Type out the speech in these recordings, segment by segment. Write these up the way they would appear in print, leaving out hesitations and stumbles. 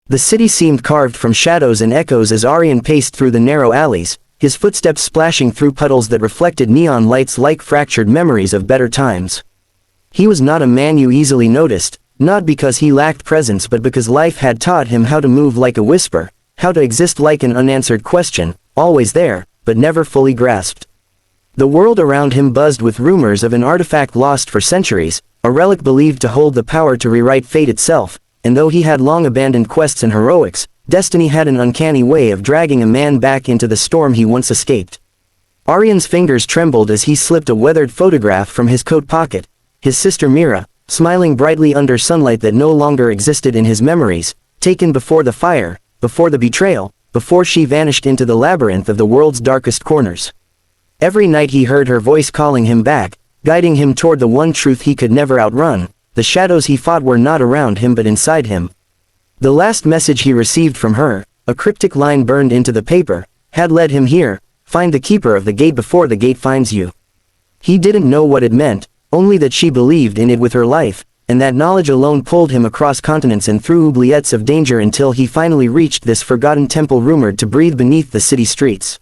The city seemed carved from shadows and echoes as Aaryan paced through the narrow alleys, his footsteps splashing through puddles that reflected neon lights like fractured memories of better times. He was not a man you easily noticed, not because he lacked presence but because life had taught him how to move like a whisper, how to exist like an unanswered question, always there, but never fully grasped. The world around him buzzed with rumors of an artifact lost for centuries, a relic believed to hold the power to rewrite fate itself, and though he had long abandoned quests and heroics, destiny had an uncanny way of dragging a man back into the storm he once escaped. Aaryan's fingers trembled as he slipped a weathered photograph from his coat pocket, his sister Mira, smiling brightly under sunlight that no longer existed in his memories, taken before the fire, before the betrayal, before she vanished into the labyrinth of the world's darkest corners. Every night he heard her voice calling him back, guiding him toward the one truth he could never outrun: the shadows he fought were not around him but inside him. The last message he received from her, a cryptic line burned into the paper, had led him here: find the keeper of the gate before the gate finds you. He didn't know what it meant, only that she believed in it with her life, and that knowledge alone pulled him across continents and through oubliettes of danger until he finally reached this forgotten temple rumored to breathe beneath the city streets.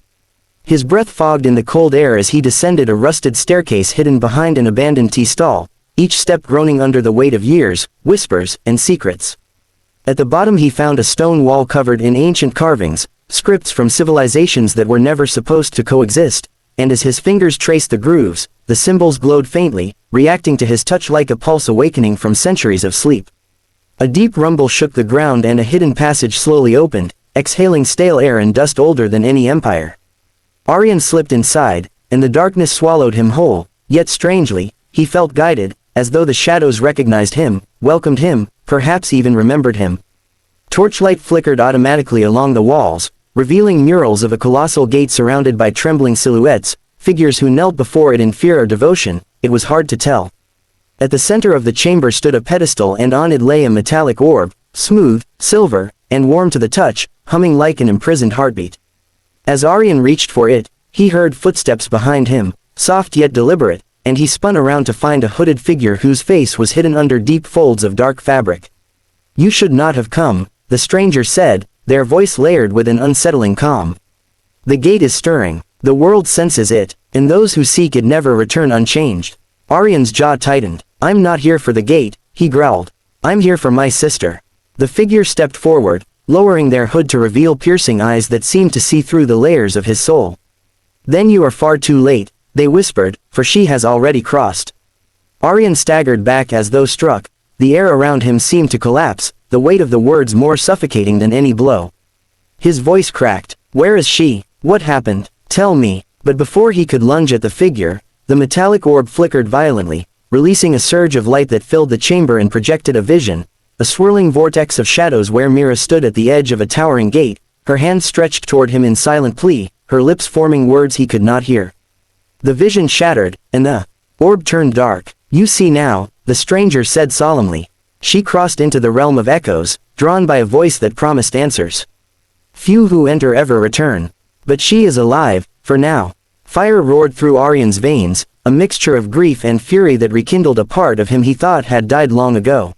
His breath fogged in the cold air as he descended a rusted staircase hidden behind an abandoned tea stall, each step groaning under the weight of years, whispers, and secrets. At the bottom he found a stone wall covered in ancient carvings, scripts from civilizations that were never supposed to coexist, and as his fingers traced the grooves, the symbols glowed faintly, reacting to his touch like a pulse awakening from centuries of sleep. A deep rumble shook the ground and a hidden passage slowly opened, exhaling stale air and dust older than any empire. Aaryan slipped inside, and the darkness swallowed him whole, yet strangely, he felt guided, as though the shadows recognized him, welcomed him, perhaps even remembered him. Torchlight flickered automatically along the walls, revealing murals of a colossal gate surrounded by trembling silhouettes, figures who knelt before it in fear or devotion. It was hard to tell. At the center of the chamber stood a pedestal, and on it lay a metallic orb, smooth, silver, and warm to the touch, humming like an imprisoned heartbeat. As Aaryan reached for it, he heard footsteps behind him, soft yet deliberate, and he spun around to find a hooded figure whose face was hidden under deep folds of dark fabric. "You should not have come," the stranger said, their voice layered with an unsettling calm. "The gate is stirring. The world senses it, and those who seek it never return unchanged." Aaryan's jaw tightened. "I'm not here for the gate," he growled. "I'm here for my sister." The figure stepped forward, lowering their hood to reveal piercing eyes that seemed to see through the layers of his soul. "Then you are far too late," they whispered, "for she has already crossed." Aaryan staggered back as though struck. The air around him seemed to collapse, the weight of the words more suffocating than any blow. His voice cracked. "Where is she? What happened? Tell me." But before he could lunge at the figure, the metallic orb flickered violently, releasing a surge of light that filled the chamber and projected a vision, a swirling vortex of shadows where Mira stood at the edge of a towering gate, her hands stretched toward him in silent plea, her lips forming words he could not hear. The vision shattered, and the orb turned dark. "You see now," the stranger said solemnly. She crossed into the realm of echoes, drawn by a voice that promised answers. "Few who enter ever return. But she is alive, for now." Fire roared through Aaryan's veins, a mixture of grief and fury that rekindled a part of him he thought had died long ago.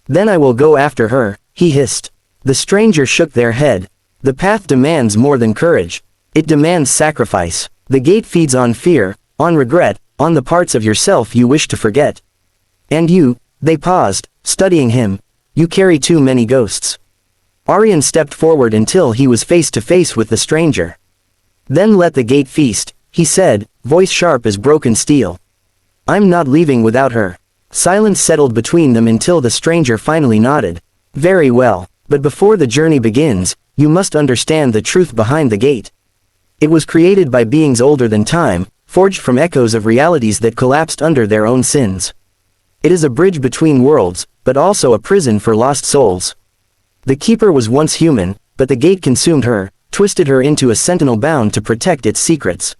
"Then I will go after her," he hissed. The stranger shook their head. "The path demands more than courage. It demands sacrifice. The gate feeds on fear, on regret, on the parts of yourself you wish to forget. And you," they paused, studying him, "you carry too many ghosts." Aaryan stepped forward until he was face to face with the stranger. "Then let the gate feast," he said, voice sharp as broken steel. "I'm not leaving without her." Silence settled between them until the stranger finally nodded. "Very well, but before the journey begins, you must understand the truth behind the gate. It was created by beings older than time, forged from echoes of realities that collapsed under their own sins. It is a bridge between worlds, but also a prison for lost souls. The keeper was once human, but the gate consumed her, twisted her into a sentinel bound to protect its secrets."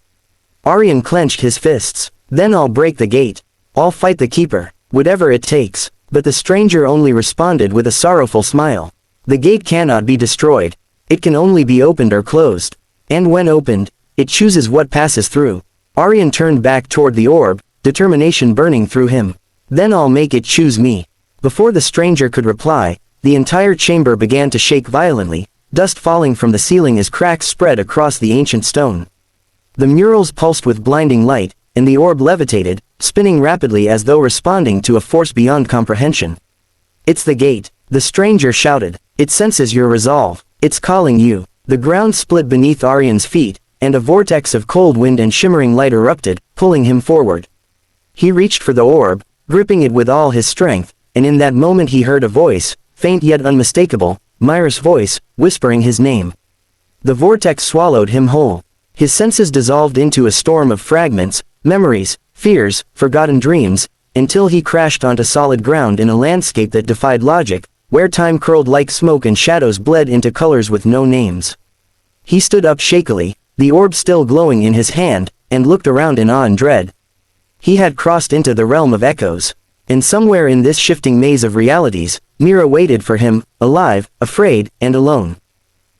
Aaryan clenched his fists. "Then I'll break the gate. I'll fight the keeper, whatever it takes." But the stranger only responded with a sorrowful smile. "The gate cannot be destroyed. It can only be opened or closed. And when opened, it chooses what passes through." Aaryan turned back toward the orb, determination burning through him. "Then I'll make it choose me." Before the stranger could reply, the entire chamber began to shake violently, dust falling from the ceiling as cracks spread across the ancient stone. The murals pulsed with blinding light, and the orb levitated, spinning rapidly as though responding to a force beyond comprehension. "It's the gate," the stranger shouted. "It senses your resolve. It's calling you." The ground split beneath Aaryan's feet, and a vortex of cold wind and shimmering light erupted, pulling him forward. He reached for the orb, gripping it with all his strength, and in that moment he heard a voice, faint yet unmistakable, Mira's voice, whispering his name. The vortex swallowed him whole. His senses dissolved into a storm of fragments, memories, fears, forgotten dreams, until he crashed onto solid ground in a landscape that defied logic, where time curled like smoke and shadows bled into colors with no names. He stood up shakily, the orb still glowing in his hand, and looked around in awe and dread. He had crossed into the realm of echoes, and somewhere in this shifting maze of realities, Mira waited for him, alive, afraid, and alone.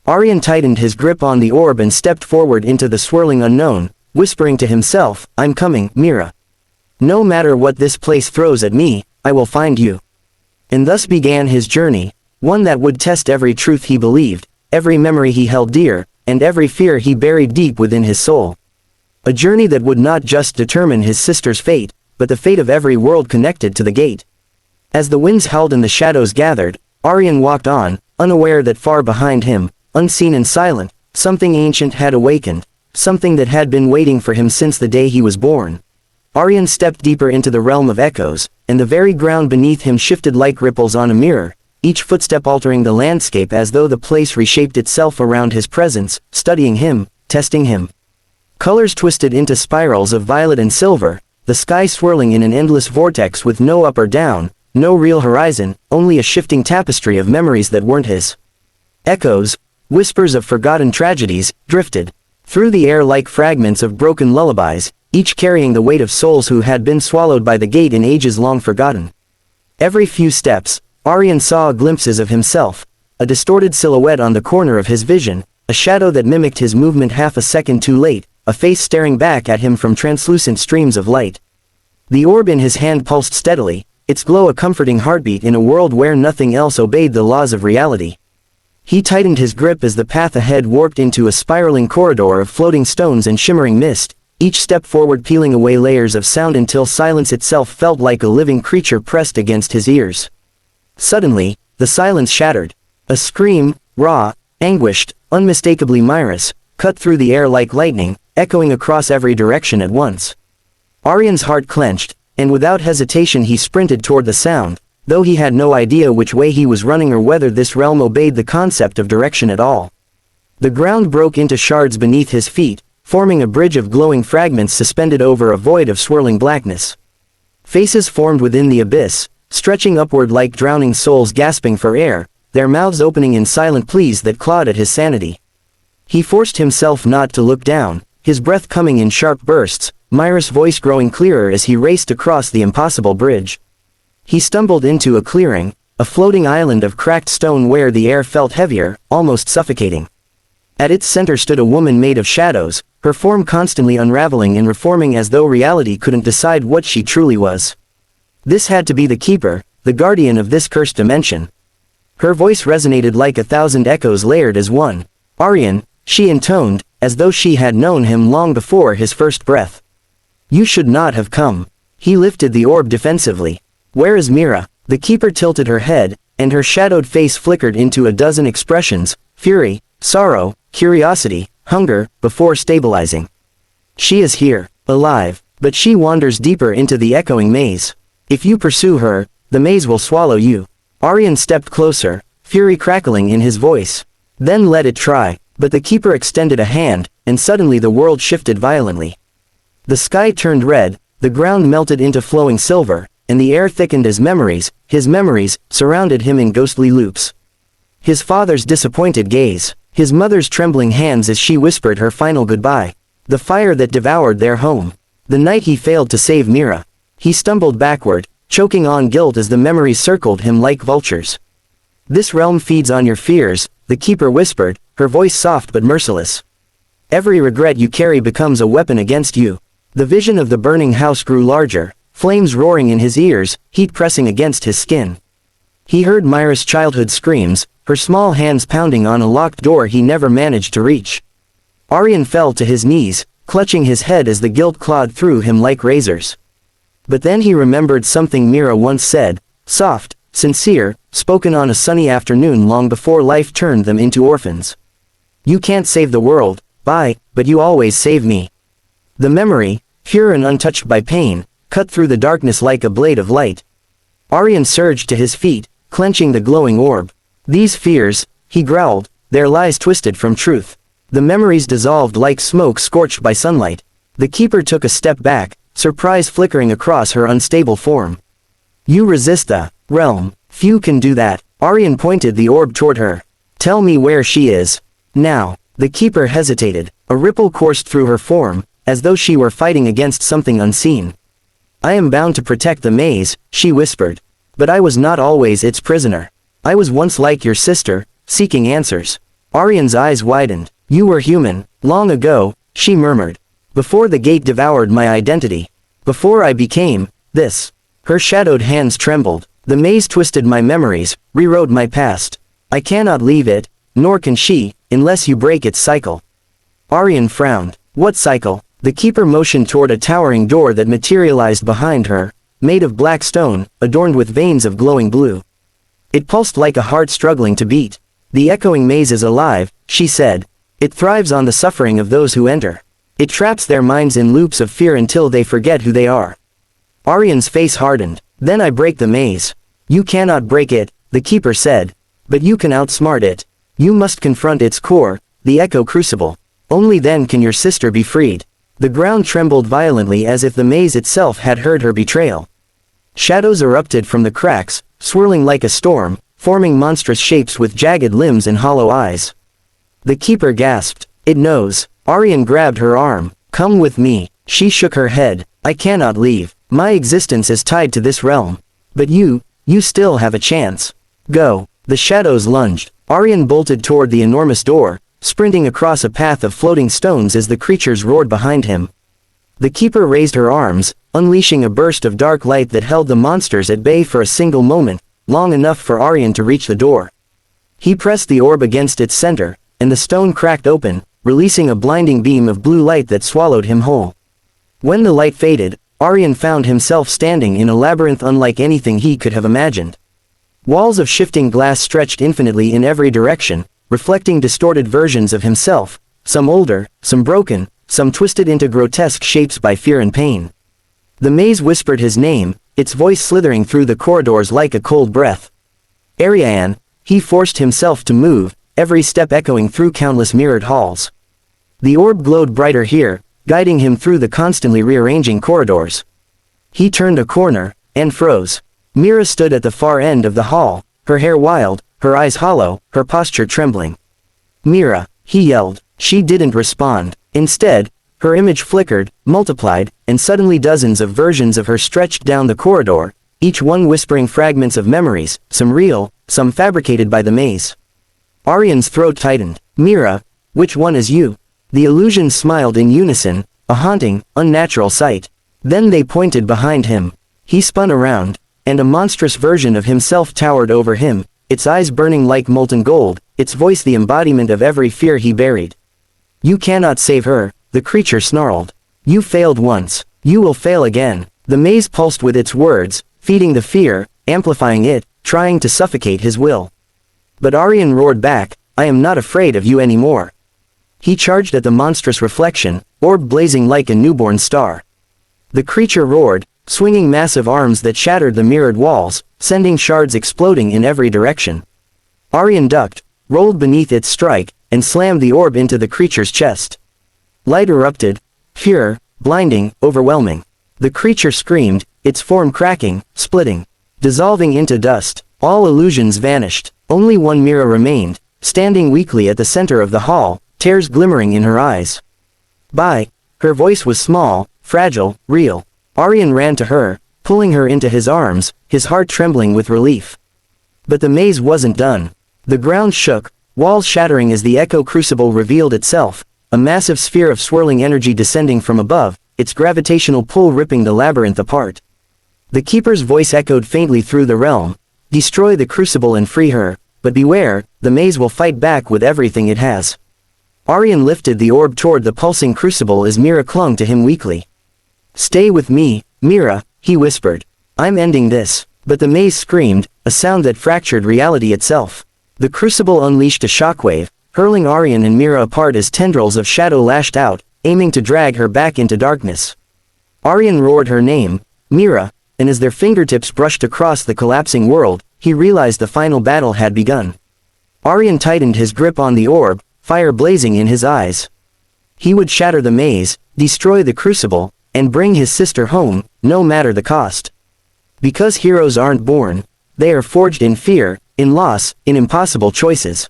Aaryan tightened his grip on the orb and stepped forward into the swirling unknown, whispering to himself, "I'm coming, Mira. No matter what this place throws at me, I will find you." And thus began his journey, one that would test every truth he believed, every memory he held dear, and every fear he buried deep within his soul. A journey that would not just determine his sister's fate, but the fate of every world connected to the gate. As the winds howled and the shadows gathered, Aaryan walked on, unaware that far behind him, unseen and silent, something ancient had awakened, something that had been waiting for him since the day he was born. Aaryan stepped deeper into the realm of echoes, and the very ground beneath him shifted like ripples on a mirror, each footstep altering the landscape as though the place reshaped itself around his presence, studying him, testing him. Colors twisted into spirals of violet and silver, the sky swirling in an endless vortex with no up or down, no real horizon, only a shifting tapestry of memories that weren't his. Echoes, whispers of forgotten tragedies, drifted through the air like fragments of broken lullabies, each carrying the weight of souls who had been swallowed by the gate in ages long forgotten. Every few steps, Aaryan saw glimpses of himself, a distorted silhouette on the corner of his vision, a shadow that mimicked his movement half a second too late, a face staring back at him from translucent streams of light. The orb in his hand pulsed steadily, its glow a comforting heartbeat in a world where nothing else obeyed the laws of reality. He tightened his grip as the path ahead warped into a spiraling corridor of floating stones and shimmering mist, each step forward peeling away layers of sound until silence itself felt like a living creature pressed against his ears. Suddenly, the silence shattered. A scream, raw, anguished, unmistakably Mira's, cut through the air like lightning, echoing across every direction at once. Aaryan's heart clenched, and without hesitation he sprinted toward the sound, though he had no idea which way he was running or whether this realm obeyed the concept of direction at all. The ground broke into shards beneath his feet, forming a bridge of glowing fragments suspended over a void of swirling blackness. Faces formed within the abyss, stretching upward like drowning souls gasping for air, their mouths opening in silent pleas that clawed at his sanity. He forced himself not to look down, his breath coming in sharp bursts, Mira's voice growing clearer as he raced across the impossible bridge. He stumbled into a clearing, a floating island of cracked stone where the air felt heavier, almost suffocating. At its center stood a woman made of shadows, her form constantly unraveling and reforming as though reality couldn't decide what she truly was. This had to be the keeper, the guardian of this cursed dimension. Her voice resonated like 1,000 echoes layered as one. "Aaryan," she intoned, as though she had known him long before his first breath. "You should not have come." He lifted the orb defensively. "Where is Mira?" The keeper tilted her head, and her shadowed face flickered into a dozen expressions, fury, sorrow, curiosity, hunger, before stabilizing. "She is here, alive, but she wanders deeper into the echoing maze. If you pursue her, the maze will swallow you." Aaryan stepped closer, fury crackling in his voice. "Then let it try." But the keeper extended a hand, and suddenly the world shifted violently. The sky turned red, the ground melted into flowing silver, and the air thickened as his memories, surrounded him in ghostly loops. His father's disappointed gaze, his mother's trembling hands as she whispered her final goodbye, the fire that devoured their home, the night he failed to save Mira. He stumbled backward, choking on guilt as the memories circled him like vultures. "This realm feeds on your fears," the keeper whispered, her voice soft but merciless. "Every regret you carry becomes a weapon against you." The vision of the burning house grew larger, flames roaring in his ears, heat pressing against his skin. He heard Mira's childhood screams, her small hands pounding on a locked door he never managed to reach. Aaryan fell to his knees, clutching his head as the guilt clawed through him like razors. But then he remembered something Mira once said, soft, sincere, spoken on a sunny afternoon long before life turned them into orphans. You can't save the world, but you always save me. The memory, pure and untouched by pain, cut through the darkness like a blade of light. Aaryan surged to his feet, clenching the glowing orb. These fears, he growled, their lies twisted from truth. The memories dissolved like smoke scorched by sunlight. The keeper took a step back, surprise flickering across her unstable form. You resist the realm. Few can do that. Aaryan pointed the orb toward her. Tell me where she is. Now. The keeper hesitated. A ripple coursed through her form, as though she were fighting against something unseen. I am bound to protect the maze, she whispered. But I was not always its prisoner. I was once like your sister, seeking answers. Aaryan's eyes widened. You were human, long ago, she murmured. Before the gate devoured my identity. Before I became this. Her shadowed hands trembled. The maze twisted my memories, rewrote my past. I cannot leave it, nor can she, unless you break its cycle. Aaryan frowned. What cycle? The keeper motioned toward a towering door that materialized behind her, made of black stone, adorned with veins of glowing blue. It pulsed like a heart struggling to beat. The echoing maze is alive, she said. It thrives on the suffering of those who enter. It traps their minds in loops of fear until they forget who they are. Aaryan's face hardened. Then I break the maze. You cannot break it, the keeper said. But you can outsmart it. You must confront its core, the echo crucible. Only then can your sister be freed. The ground trembled violently as if the maze itself had heard her betrayal. Shadows erupted from the cracks, swirling like a storm, forming monstrous shapes with jagged limbs and hollow eyes. The keeper gasped. It knows. Aaryan grabbed her arm. Come with me. She shook her head. I cannot leave. My existence is tied to this realm. But you still have a chance. Go. The shadows lunged. Aaryan bolted toward the enormous door, sprinting across a path of floating stones as the creatures roared behind him. The keeper raised her arms, unleashing a burst of dark light that held the monsters at bay for a single moment, long enough for Aaryan to reach the door. He pressed the orb against its center, and the stone cracked open, releasing a blinding beam of blue light that swallowed him whole. When the light faded, Aaryan found himself standing in a labyrinth unlike anything he could have imagined. Walls of shifting glass stretched infinitely in every direction, reflecting distorted versions of himself, some older, some broken, some twisted into grotesque shapes by fear and pain. The maze whispered his name, its voice slithering through the corridors like a cold breath. Aaryan. He forced himself to move, every step echoing through countless mirrored halls. The orb glowed brighter here, guiding him through the constantly rearranging corridors. He turned a corner, and froze. Mira stood at the far end of the hall, her hair wild, her eyes hollow, her posture trembling. Mira, he yelled. She didn't respond. Instead, her image flickered, multiplied, and suddenly dozens of versions of her stretched down the corridor, each one whispering fragments of memories, some real, some fabricated by the maze. Aaryan's throat tightened. Mira, which one is you? The illusions smiled in unison, a haunting, unnatural sight. Then they pointed behind him. He spun around, and a monstrous version of himself towered over him, its eyes burning like molten gold, its voice the embodiment of every fear he buried. You cannot save her, the creature snarled. You failed once. You will fail again. The maze pulsed with its words, feeding the fear, amplifying it, trying to suffocate his will. But Aaryan roared back, I am not afraid of you anymore. He charged at the monstrous reflection, orb blazing like a newborn star. The creature roared, swinging massive arms that shattered the mirrored walls, sending shards exploding in every direction. Aaryan ducked, rolled beneath its strike, and slammed the orb into the creature's chest. Light erupted, pure, blinding, overwhelming. The creature screamed, its form cracking, splitting, dissolving into dust. All illusions vanished. Only one Mira remained, standing weakly at the center of the hall, tears glimmering in her eyes. Bye. Her voice was small, fragile, real. Aaryan ran to her, pulling her into his arms, his heart trembling with relief. But the maze wasn't done. The ground shook, walls shattering as the echo crucible revealed itself, a massive sphere of swirling energy descending from above, its gravitational pull ripping the labyrinth apart. The keeper's voice echoed faintly through the realm. Destroy the crucible and free her, but beware, the maze will fight back with everything it has. Aaryan lifted the orb toward the pulsing crucible as Mira clung to him weakly. Stay with me, Mira, he whispered. I'm ending this. But the maze screamed, a sound that fractured reality itself. The crucible unleashed a shockwave, hurling Aaryan and Mira apart as tendrils of shadow lashed out, aiming to drag her back into darkness. Aaryan roared her name, Mira, and as their fingertips brushed across the collapsing world, he realized the final battle had begun. Aaryan tightened his grip on the orb, fire blazing in his eyes. He would shatter the maze, destroy the crucible, and bring his sister home, no matter the cost. Because heroes aren't born, they are forged in fear, in loss, in impossible choices.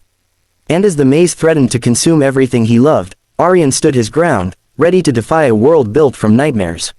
And as the maze threatened to consume everything he loved, Aaryan stood his ground, ready to defy a world built from nightmares.